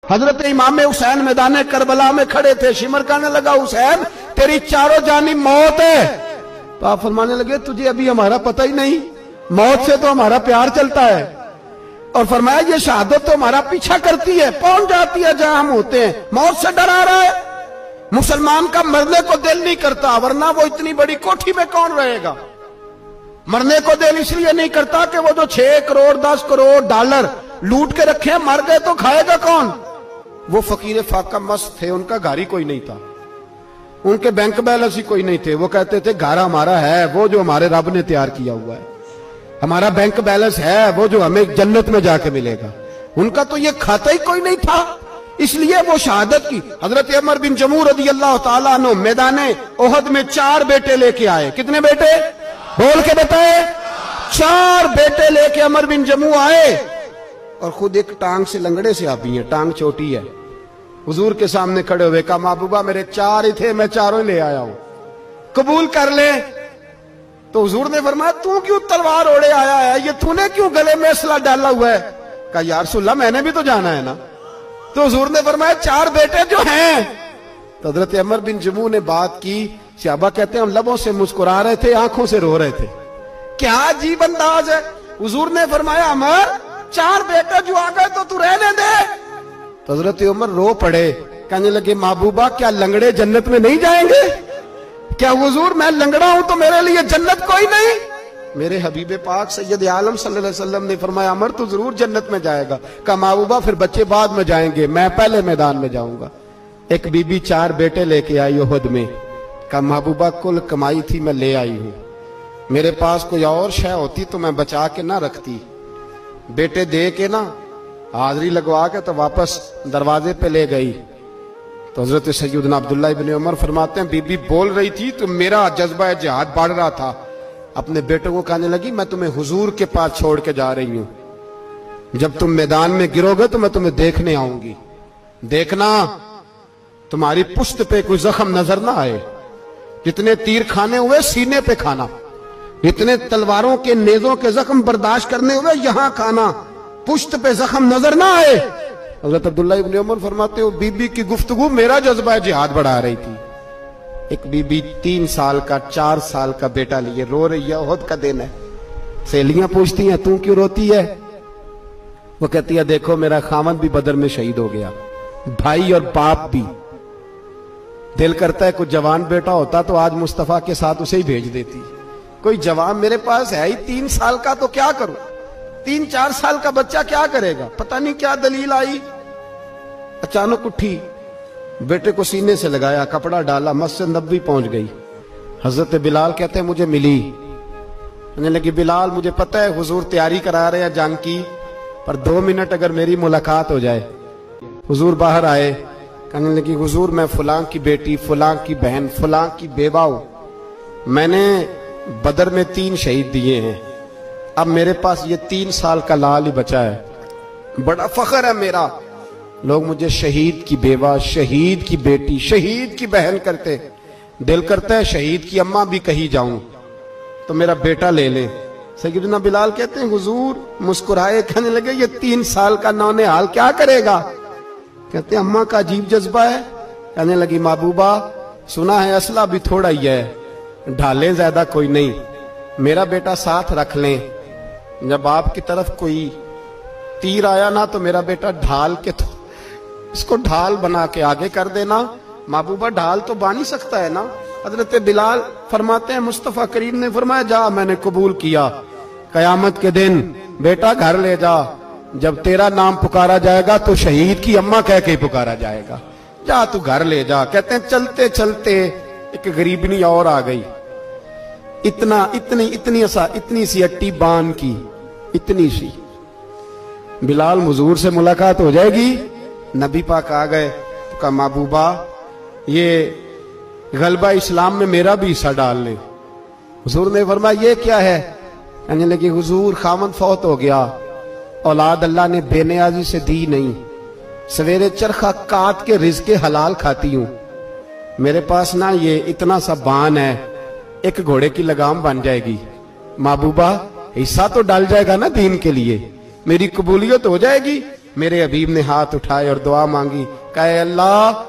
حضرت امام حسین میدان کربلا میں کھڑے تھے، شمر کہنے لگا حسین تیری چاروں جانی موت ہے، تو آپ فرمانے لگے تجھے ابھی ہمارا پتہ ہی نہیں، موت سے تو ہمارا پیار چلتا ہے، اور فرمایا یہ شہادت تو ہمارا پیچھا کرتی ہے، پہنچ جاتی ہے جہاں ہم ہوتے ہیں، موت سے ڈر آ رہا ہے۔ مسلمان کا مرنے کو دل نہیں کرتا، ورنہ وہ اتنی بڑی کوٹھی میں کون رہے گا؟ مرنے کو دل اس لیے نہیں کرتا کہ وہ جو 6 کروڑ 10 کروڑ ڈالر لوٹ کے رکھے مر گئے تو کھائے گا کون؟ وہ فقیر فاقہ مست تھے، ان کا گھر ہی کوئی نہیں تھا، ان کے بینک بیلنس ہی کوئی نہیں تھے، وہ کہتے تھے گھر ہمارا ہے وہ جو ہمارے رب نے تیار کیا ہوا ہے، ہمارا بینک بیلنس ہے وہ جو ہمیں جنت میں جا کے ملے گا، ان کا تو یہ کھاتا ہی کوئی نہیں تھا، اس لیے وہ شہادت کی۔ حضرت عمر بن جموع رضی اللہ تعالیٰ عنہ میدان احد میں 4 بیٹے لے کے آئے، کتنے بیٹے؟ بول کے بتائے، 4 بیٹے لے کے عمر بن جموع آئے، اور خود ایک ٹانگ سے لنگڑے سے آپ بھی ہیں، ٹانگ چھوٹی ہے، حضور کے سامنے کھڑے ہوئے کہا محبوبہ میرے 4 ہی تھے، میں 4 لے آیا ہوں، قبول کر لے۔ تو حضور نے فرمایا تو کیوں تلوار اوڑے آیا ہے، یہ تو نے کیوں گلے میں اسلحہ ڈالا ہوا ہے؟ کہا یا رسول اللہ میں نے بھی تو جانا ہے نا۔ تو حضور نے فرمایا 4 بیٹے جو ہیں۔ تو حضرت عمر بن جموع نے بات کی، صحابہ کہتے ہیں ہم لبوں سے مسکرا رہے تھے، آنکھوں سے رو رہے تھے، کیا عجیب انداز ہے۔ حضور نے فرمایا عمر 4 بیٹے جو آ گئے تو تو رہنے دے۔ تو حضرت عمر رو پڑے، کہنے لگے محبوبہ کیا لنگڑے جنت میں نہیں جائیں گے؟ کیا حضور میں لنگڑا ہوں تو میرے لیے جنت کوئی نہیں؟ میرے حبیب پاک سید عالم صلی اللہ علیہ وسلم نے فرمایا عمر تو ضرور جنت میں جائے گا۔ کہا محبوبہ پھر بچے بعد میں جائیں گے، میں پہلے میدان میں جاؤں گا۔ ایک بی بی 4 بیٹے لے کے آئی احد میں، کہا محبوبہ کل کمائی تھی میں لے آئی ہوں، میرے پاس کوئی اور شے ہوتی تو میں بچا کے نہ رکھتی، بیٹے دے کے نا حاضری لگوا کے تو واپس دروازے پہ لے گئی۔ تو حضرت سیدنا عبداللہ ابن عمر فرماتے ہیں بی بی بول رہی تھی تو میرا جذبہ جہاد بڑھ رہا تھا، اپنے بیٹوں کو کہنے لگی میں تمہیں حضور کے پاس چھوڑ کے جا رہی ہوں، جب تم میدان میں گرو گے تو میں تمہیں دیکھنے آؤں گی، دیکھنا تمہاری پشت پہ کوئی زخم نظر نہ آئے، جتنے تیر کھانے ہوئے سینے پہ کھانا، جتنے تلواروں کے نیزوں کے زخم برداشت کرنے ہوئے یہاں کھانا، پشت پہ زخم نظر نہ آئے۔ حضرت عبداللہ ابن عمر فرماتے ہو بی بی کی گفتگو میرا جذبہ جہاد بڑھا رہی تھی۔ ایک بی بی 3 سال کا 4 سال کا بیٹا لیے رو رہی ہے، احد کا دن ہے، سہیلیاں پوچھتی ہیں تو کیوں روتی ہے؟ وہ کہتی ہے دیکھو میرا خاوند بھی بدر میں شہید ہو گیا، بھائی اور باپ بھی، دل کرتا ہے کوئی جوان بیٹا ہوتا تو آج مصطفیٰ کے ساتھ اسے ہی بھیج دیتی، کوئی جوان میرے پاس ہے ہی 3 سال کا تو کیا کروں، 3-4 سال کا بچہ کیا کرے گا؟ پتہ نہیں کیا دلیل آئی، اچانک اٹھی، بیٹے کو سینے سے لگایا، کپڑا ڈالا، مسجد نبوی پہنچ گئی۔ حضرت بلال کہتے ہیں مجھے ملی، کہنے لگی بلال مجھے پتہ ہے حضور تیاری کرا رہے ہیں جنگ کی، پر 2 منٹ اگر میری ملاقات ہو جائے۔ حضور باہر آئے، کہنے لگی حضور میں فلاں کی بیٹی، فلاں کی بہن، فلاں کی بیوہ ہوں، میں نے بدر میں 3 شہید دیے ہیں، اب میرے پاس یہ 3 سال کا لال ہی بچا ہے، بڑا فخر ہے میرا، لوگ مجھے شہید کی بیوہ، شہید کی بیٹی، شہید کی بہن کرتے، دل کرتا ہے شہید کی اماں بھی کہی جاؤں تو میرا بیٹا لے لیں۔ سیدنا بلال کہتے ہیں حضور مسکرائے، کہنے لگے یہ 3 سال کا نونہال کیا کرے گا؟ کہتے ہیں اماں کا عجیب جذبہ ہے، کہنے لگی محبوبہ سنا ہے اسلحہ بھی تھوڑا ہی ہے، ڈھالیں زیادہ کوئی نہیں، میرا بیٹا ساتھ رکھ لیں، جب آپ کی طرف کوئی تیر آیا نا تو میرا بیٹا ڈھال کے تو اس کو ڈھال بنا کے آگے کر دینا۔ محبوبہ ڈھال تو بانی سکتا ہے نا۔ حضرت بلال فرماتے ہیں مصطفیٰ کریم نے فرمایا جا میں نے قبول کیا، قیامت کے دن بیٹا گھر لے جا، جب تیرا نام پکارا جائے گا تو شہید کی اماں کہہ کے پکارا جائے گا، جا تو گھر لے جا۔ کہتے ہیں چلتے چلتے ایک غریبنی اور آ گئی، اتنی سی اٹی بان کی، اتنی سی، بلال حضور سے ملاقات ہو جائے گی۔ نبی پاک آ گئے تو کہا محبوبہ یہ غلبہ اسلام میں میرا بھی حصہ ڈال لیں۔ حضور نے فرمایا یہ کیا ہے؟ کہنے لگے حضور خامن فوت ہو گیا، اولاد اللہ نے بے نیازی سے دی نہیں، سویرے چرخہ کاٹ کے رزق حلال کھاتی ہوں، میرے پاس نا یہ اتنا سا بان ہے، ایک گھوڑے کی لگام بن جائے گی، محبوبہ حصہ تو ڈال جائے گا نا دین کے لیے، میری قبولیت ہو جائے گی۔ میرے حبیب نے ہاتھ اٹھائے اور دعا مانگی، کہے اللہ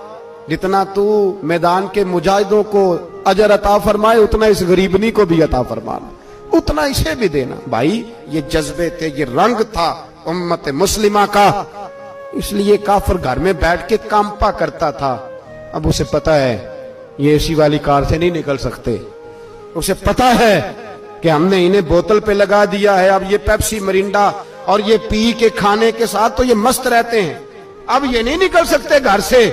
جتنا تو میدان کے مجاہدوں کو اجر عطا فرمائے اتنا اس غریبنی کو بھی عطا فرمانا، اتنا اسے بھی دینا۔ بھائی یہ جذبے تھے، یہ رنگ تھا امت مسلمہ کا، اس لیے کافر گھر میں بیٹھ کے کانپا کرتا تھا۔ اب اسے پتا ہے یہ اے سی والی کار سے نہیں نکل سکتے، اسے پتا ہے کہ ہم نے انہیں بوتل پہ لگا دیا ہے، اب یہ پیپسی مرینڈا اور یہ پی کے کھانے کے ساتھ تو یہ مست رہتے ہیں، اب یہ نہیں نکل سکتے گھر سے،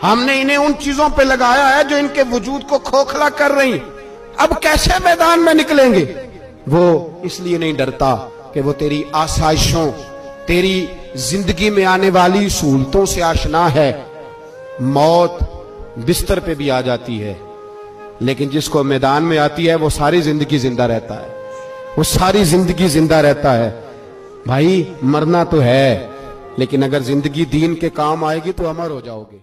ہم نے انہیں ان چیزوں پہ لگایا ہے جو ان کے وجود کو کھوکھلا کر رہی، اب کیسے میدان میں نکلیں گے؟ وہ اس لیے نہیں ڈرتا کہ وہ تیری آسائشوں، تیری زندگی میں آنے والی سہولتوں سے آشنا ہے۔ موت بستر پہ بھی آ جاتی ہے، لیکن جس کو میدان میں آتی ہے وہ ساری زندگی زندہ رہتا ہے، وہ ساری زندگی زندہ رہتا ہے۔ بھائی مرنا تو ہے، لیکن اگر زندگی دین کے کام آئے گی تو امر ہو جاؤ گے۔